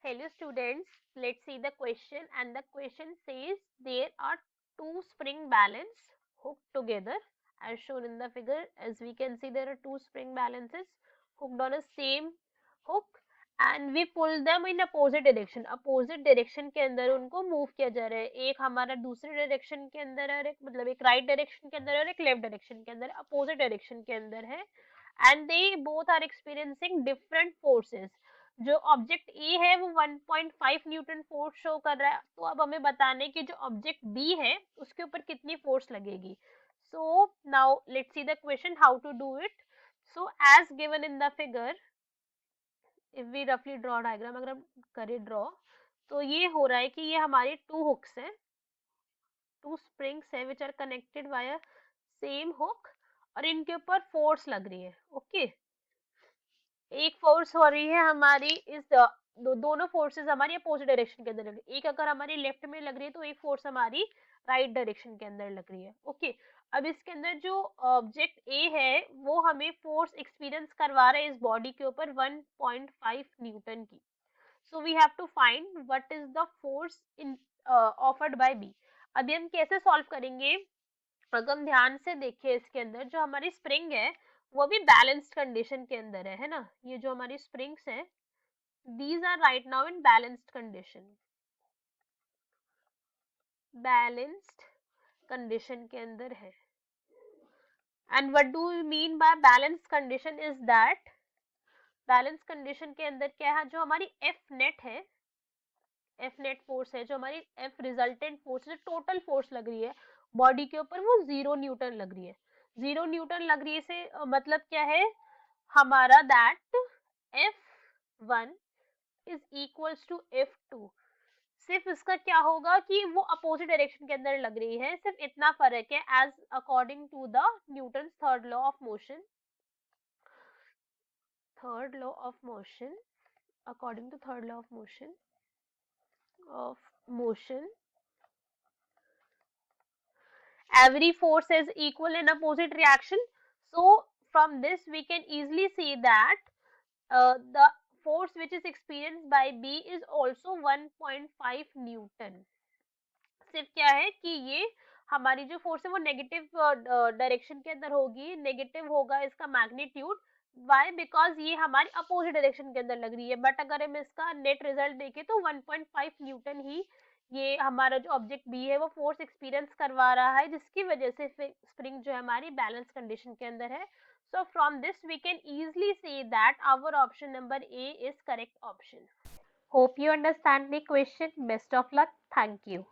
Hello students, let's see the question, and the question says there are two spring balance hooked together as shown in the figure. As we can see, there are two spring balances hooked on a same hook and we pull them in opposite direction. Opposite direction के अंदर उनको move किया जा रहा है. एक हमारा दूसरे direction के अंदर और एक मतलब एक right direction के अंदर और एक left direction के अंदर opposite direction के अंदर है and they both are experiencing different forces. जो ऑब्जेक्ट ए है वो 1.5 न्यूटन फोर्स शो कर रहा है, तो अब हमें बताने कि जो ऑब्जेक्ट बी है उसके ऊपर कितनी फोर्स लगेगी. So now let's see the question how to do it. So as given in the figure, if we रफली ड्रॉ डायग्राम, अगर हम करें ड्रॉ, तो ये हो रहा है कि ये हमारी टू हुक्स हैं, टू स्प्रिंग्स है which are connected by same hook और इनके ऊपर फोर्स लग रही है. ओके एक फोर्स हो रही है हमारी इस दोनों फोर्सेस हमारी अपोजिट डायरेक्शन के अंदर लग रही है. एक अगर हमारी लेफ्ट में लग रही है तो एक फोर्स हमारी राइट डायरेक्शन के अंदर लग रही है. ओके अब इसके अंदर जो ऑब्जेक्ट ए है वो हमें फोर्स एक्सपीरियंस करवा रहा है इस बॉडी के ऊपर 1.5 न्यूटन की. So we have to find what is the force in offered by B. अभी हम कैसे सॉल्व करेंगे? अगर हम ध्यान से देखें इसके अंदर जो हमारी स्प्रिंग है वो भी बैलेंस्ड कंडीशन के अंदर है ना. ये जो हमारी स्प्रिंग्स है these are right now in balanced condition. Balanced condition के अंदर है. And what do we mean by balanced condition is that balanced condition के अंदर क्या है, जो हमारी F net है, F net फोर्स है, जो हमारी F रिजल्टेंट फोर्स है, टोटल फोर्स लग रही है बॉडी के ऊपर वो 0 न्यूटन लग रही है. 0 न्यूटन लग रही है से मतलब क्या है हमारा that F1 is equals to F2. सिर्फ इसका क्या होगा कि वो अपोजिट डायरेक्शन के अंदर लग रही है, सिर्फ इतना फर्क है. As according to the Newton third law of motion, third law of motion, according to third law of motion every force is equal in opposite reaction. So from this we can easily see that the force which is experienced by B is also 1.5 Newton. सिर्फ क्या है कि ये हमारी जो force है वो negative direction के अंदर होगी, नेगेटिव होगा इसका मैग्नीट्यूड. वाई? बिकॉज ये हमारी अपोजिट डायरेक्शन के अंदर लग रही है. बट अगर हम इसका नेट रिजल्ट देखें तो 1.5 न्यूटन ही ये हमारा जो ऑब्जेक्ट बी है वो फोर्स एक्सपीरियंस करवा रहा है, जिसकी वजह से स्प्रिंग जो है हमारी बैलेंस कंडीशन के अंदर है. So from this we can easily say that our option number A is correct option. Hope you understand the question. Best of luck. Thank you.